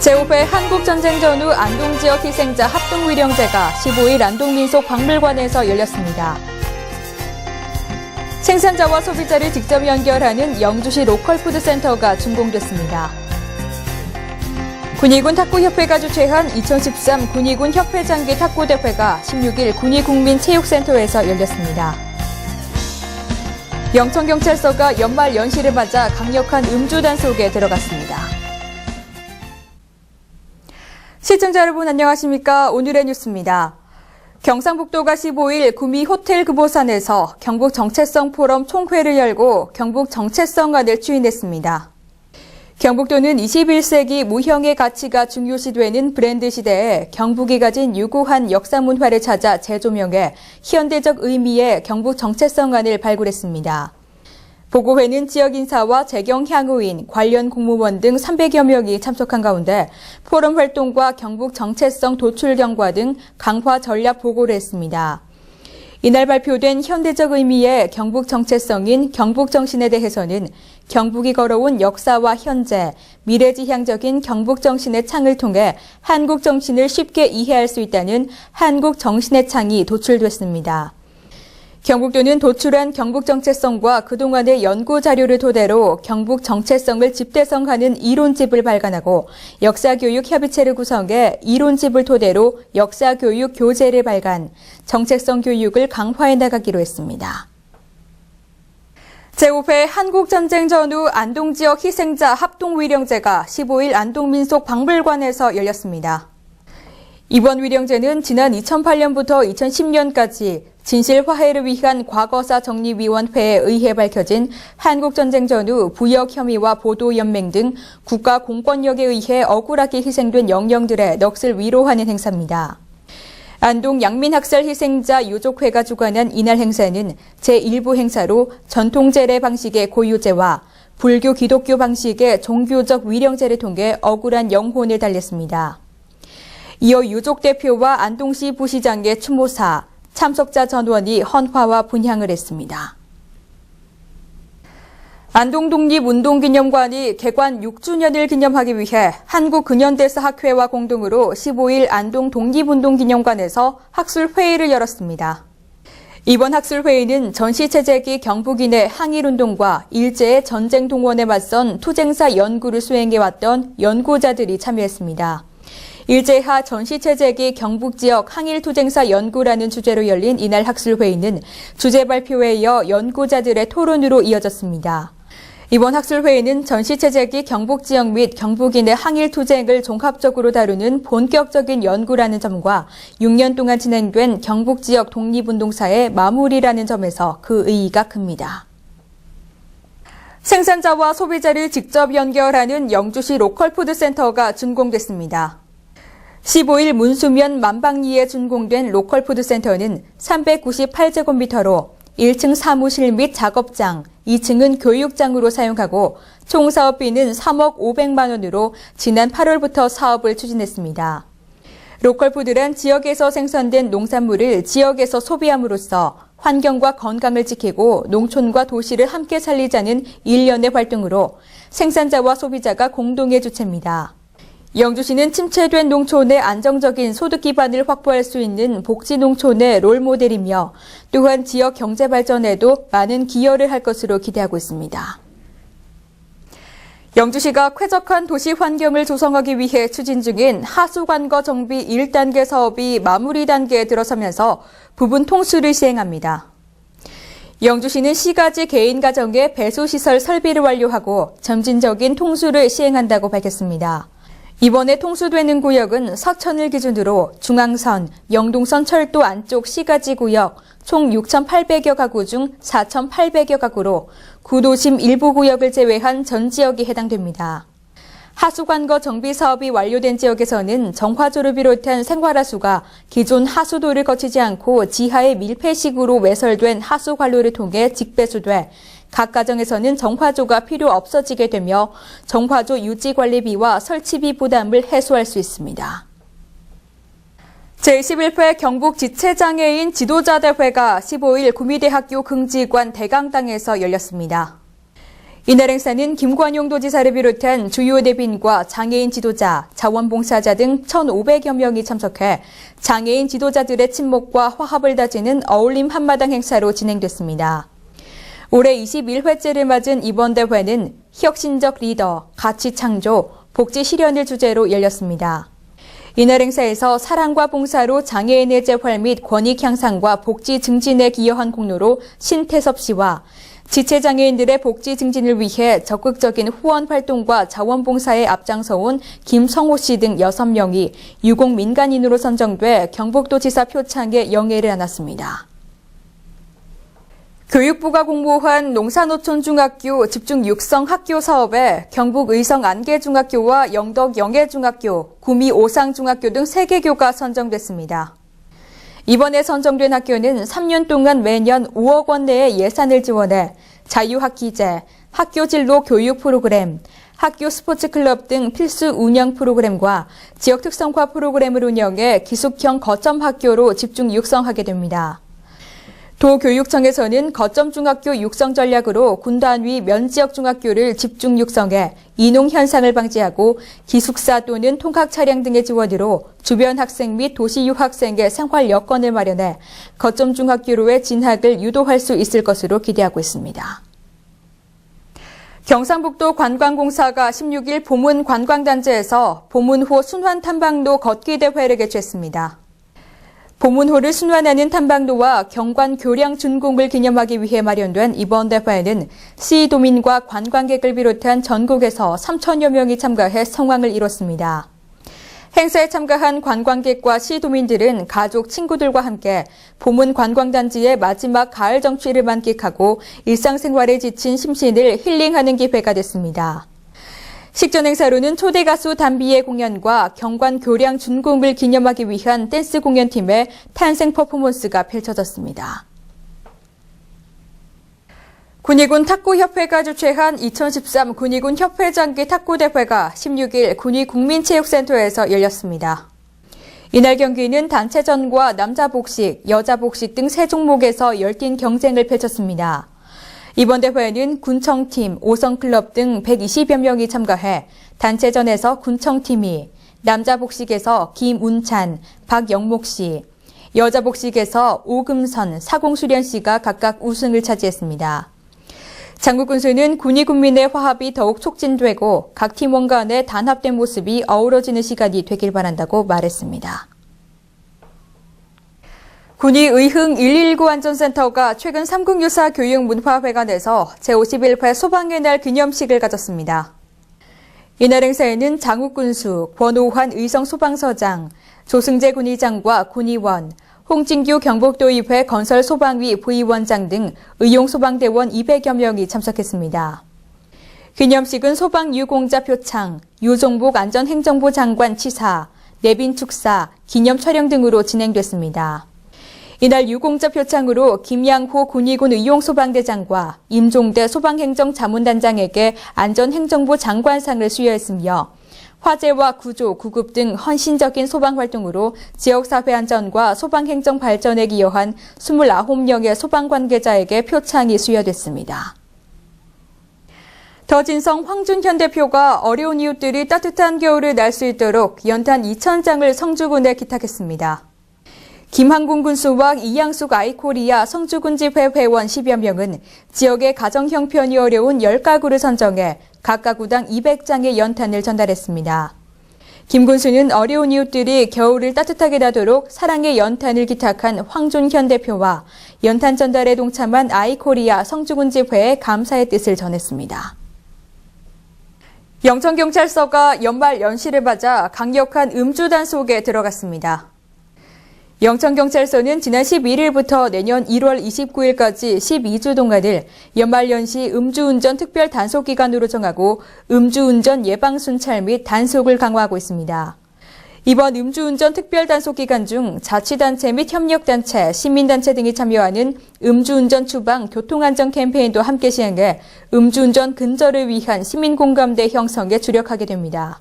제5회 한국전쟁 전후 안동지역 희생자 합동위령제가 15일 안동민속박물관에서 열렸습니다. 생산자와 소비자를 직접 연결하는 영주시 로컬푸드센터가 준공됐습니다. 군의군 탁구협회가 주최한 2013 군의군 협회장기 탁구대회가 16일 군의국민체육센터에서 열렸습니다. 영천경찰서가 연말 연시를 맞아 강력한 음주 단속에 들어갔습니다. 시청자 여러분 안녕하십니까? 오늘의 뉴스입니다. 경상북도가 15일 구미 호텔 금호산에서 경북 정체성 포럼 총회를 열고 경북 정체성안을 추인했습니다. 경북도는 21세기 무형의 가치가 중요시되는 브랜드 시대에 경북이 가진 유구한 역사 문화를 찾아 재조명해 현대적 의미의 경북 정체성안을 발굴했습니다. 보고회는 지역 인사와 재경 향후인, 관련 공무원 등 300여 명이 참석한 가운데 포럼 활동과 경북 정체성 도출 경과 등 강화 전략 보고를 했습니다. 이날 발표된 현대적 의미의 경북 정체성인 경북 정신에 대해서는 경북이 걸어온 역사와 현재, 미래지향적인 경북 정신의 창을 통해 한국 정신을 쉽게 이해할 수 있다는 한국 정신의 창이 도출됐습니다. 경북도는 도출한 경북 정체성과 그동안의 연구 자료를 토대로 경북 정체성을 집대성하는 이론집을 발간하고 역사교육 협의체를 구성해 이론집을 토대로 역사교육 교재를 발간, 정체성 교육을 강화해 나가기로 했습니다. 제5회 한국전쟁 전후 안동지역 희생자 합동위령제가 15일 안동민속박물관에서 열렸습니다. 이번 위령제는 지난 2008년부터 2010년까지 진실화해를 위한 과거사 정리위원회에 의해 밝혀진 한국전쟁 전후 부역 혐의와 보도연맹 등 국가 공권력에 의해 억울하게 희생된 영령들의 넋을 위로하는 행사입니다. 안동 양민학살 희생자 유족회가 주관한 이날 행사는 제1부 행사로 전통제례 방식의 고유제와 불교 기독교 방식의 종교적 위령제를 통해 억울한 영혼을 달랬습니다. 이어 유족 대표와 안동시 부시장의 추모사, 참석자 전원이 헌화와 분향을 했습니다. 안동독립운동기념관이 개관 6주년을 기념하기 위해 한국근현대사학회와 공동으로 15일 안동독립운동기념관에서 학술회의를 열었습니다. 이번 학술회의는 전시체제기 경북인의 항일운동과 일제의 전쟁 동원에 맞선 투쟁사 연구를 수행해왔던 연구자들이 참여했습니다. 일제하 전시체제기 경북지역 항일투쟁사 연구라는 주제로 열린 이날 학술회의는 주제 발표에 이어 연구자들의 토론으로 이어졌습니다. 이번 학술회의는 전시체제기 경북지역 및 경북인의 항일투쟁을 종합적으로 다루는 본격적인 연구라는 점과 6년 동안 진행된 경북지역 독립운동사의 마무리라는 점에서 그 의의가 큽니다. 생산자와 소비자를 직접 연결하는 영주시 로컬푸드센터가 준공됐습니다. 15일 문수면 만방리에 준공된 로컬푸드센터는 398제곱미터로 1층 사무실 및 작업장, 2층은 교육장으로 사용하고 총 사업비는 3억 500만 원으로 지난 8월부터 사업을 추진했습니다. 로컬푸드란 지역에서 생산된 농산물을 지역에서 소비함으로써 환경과 건강을 지키고 농촌과 도시를 함께 살리자는 일련의 활동으로 생산자와 소비자가 공동의 주체입니다. 영주시는 침체된 농촌의 안정적인 소득 기반을 확보할 수 있는 복지농촌의 롤모델이며 또한 지역 경제 발전에도 많은 기여를 할 것으로 기대하고 있습니다. 영주시가 쾌적한 도시 환경을 조성하기 위해 추진 중인 하수관거 정비 1단계 사업이 마무리 단계에 들어서면서 부분 통수를 시행합니다. 영주시는 시가지 개인 가정의 배수시설 설비를 완료하고 점진적인 통수를 시행한다고 밝혔습니다. 이번에 통수되는 구역은 서천을 기준으로 중앙선, 영동선 철도 안쪽 시가지 구역 총 6,800여 가구 중 4,800여 가구로 구도심 일부 구역을 제외한 전 지역이 해당됩니다. 하수관거 정비 사업이 완료된 지역에서는 정화조를 비롯한 생활하수가 기존 하수도를 거치지 않고 지하에 밀폐식으로 외설된 하수관로를 통해 직배수돼 각 가정에서는 정화조가 필요 없어지게 되며 정화조 유지 관리비와 설치비 부담을 해소할 수 있습니다. 제21회 경북 지체장애인 지도자대회가 15일 구미대학교 긍지관 대강당에서 열렸습니다. 이날 행사는 김관용 도지사를 비롯한 주요 대빈과 장애인 지도자, 자원봉사자 등 1,500여 명이 참석해 장애인 지도자들의 친목과 화합을 다지는 어울림 한마당 행사로 진행됐습니다. 올해 21회째를 맞은 이번 대회는 혁신적 리더, 가치 창조, 복지 실현을 주제로 열렸습니다. 이날 행사에서 사랑과 봉사로 장애인의 재활 및 권익 향상과 복지 증진에 기여한 공로로 신태섭 씨와 지체장애인들의 복지 증진을 위해 적극적인 후원 활동과 자원봉사에 앞장서온 김성호 씨 등 6명이 유공 민간인으로 선정돼 경북도지사 표창에 영예를 안았습니다. 교육부가 공모한 농사노촌중학교 집중 육성 학교 사업에 경북 의성 안개중학교와 영덕 영예중학교, 구미 오상중학교 등 3개교가 선정됐습니다. 이번에 선정된 학교는 3년 동안 매년 5억 원 내의 예산을 지원해 자유학기제, 학교 진로 교육 프로그램, 학교 스포츠클럽 등 필수 운영 프로그램과 지역 특성화 프로그램을 운영해 기숙형 거점 학교로 집중 육성하게 됩니다. 도교육청에서는 거점 중학교 육성 전략으로 군단위 면지역 중학교를 집중 육성해 이농 현상을 방지하고 기숙사 또는 통학 차량 등의 지원으로 주변 학생 및 도시 유학생의 생활 여건을 마련해 거점 중학교로의 진학을 유도할 수 있을 것으로 기대하고 있습니다. 경상북도 관광공사가 16일 보문 관광단지에서 보문호 순환탐방로 걷기 대회를 개최했습니다. 보문호를 순환하는 탐방로와 경관 교량 준공을 기념하기 위해 마련된 이번 대회에는 시도민과 관광객을 비롯한 전국에서 3천여 명이 참가해 성황을 이뤘습니다. 행사에 참가한 관광객과 시도민들은 가족, 친구들과 함께 보문 관광단지의 마지막 가을 정취를 만끽하고 일상생활에 지친 심신을 힐링하는 기회가 됐습니다. 식전 행사로는 초대 가수 담비의 공연과 경관 교량 준공을 기념하기 위한 댄스 공연팀의 탄생 퍼포먼스가 펼쳐졌습니다. 군위군 탁구협회가 주최한 2013 군위군 협회장기 탁구대회가 16일 군위국민체육센터에서 열렸습니다. 이날 경기는 단체전과 남자 복식, 여자 복식 등 3종목에서 열띤 경쟁을 펼쳤습니다. 이번 대회에는 군청팀, 오성클럽 등 120여 명이 참가해 단체전에서 군청팀이, 남자 복식에서 김운찬, 박영목 씨, 여자 복식에서 오금선, 사공수련 씨가 각각 우승을 차지했습니다. 장국군수는 군위 군민의 화합이 더욱 촉진되고 각 팀원 간의 단합된 모습이 어우러지는 시간이 되길 바란다고 말했습니다. 군위 의흥 119 안전센터가 최근 삼국유사 교육문화회관에서 제51회 소방의 날 기념식을 가졌습니다. 이날 행사에는 장욱군수, 권오환 의성소방서장, 조승재 군의장과 군의원, 홍진규 경북도의회 건설소방위 부위원장 등 의용소방대원 200여 명이 참석했습니다. 기념식은 소방유공자 표창, 유종복 안전행정부 장관 치사, 내빈 축사, 기념 촬영 등으로 진행됐습니다. 이날 유공자 표창으로 김양호 군위군 의용소방대장과 임종대 소방행정자문단장에게 안전행정부 장관상을 수여했으며 화재와 구조, 구급 등 헌신적인 소방활동으로 지역사회 안전과 소방행정 발전에 기여한 29명의 소방관계자에게 표창이 수여됐습니다. 더진성 황준현 대표가 어려운 이웃들이 따뜻한 겨울을 날 수 있도록 연탄 2,000장을 성주군에 기탁했습니다. 김항군 군수와 이양숙 아이코리아 성주군집회 회원 10여 명은 지역의 가정 형편이 어려운 10가구를 선정해 각 가구당 200장의 연탄을 전달했습니다. 김 군수는 어려운 이웃들이 겨울을 따뜻하게 나도록 사랑의 연탄을 기탁한 황준현 대표와 연탄 전달에 동참한 아이코리아 성주군집회에 감사의 뜻을 전했습니다. 영천경찰서가 연말 연시를 맞아 강력한 음주 단속에 들어갔습니다. 영천경찰서는 지난 11일부터 내년 1월 29일까지 12주 동안을 연말연시 음주운전 특별 단속기간으로 정하고 음주운전 예방순찰 및 단속을 강화하고 있습니다. 이번 음주운전 특별 단속기간 중 자치단체 및 협력단체, 시민단체 등이 참여하는 음주운전 추방 교통안전 캠페인도 함께 시행해 음주운전 근절을 위한 시민공감대 형성에 주력하게 됩니다.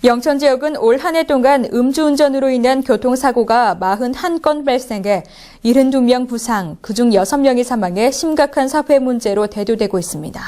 영천 지역은 올 한 해 동안 음주운전으로 인한 교통사고가 41건 발생해 72명 부상, 그중 6명이 사망해 심각한 사회 문제로 대두되고 있습니다.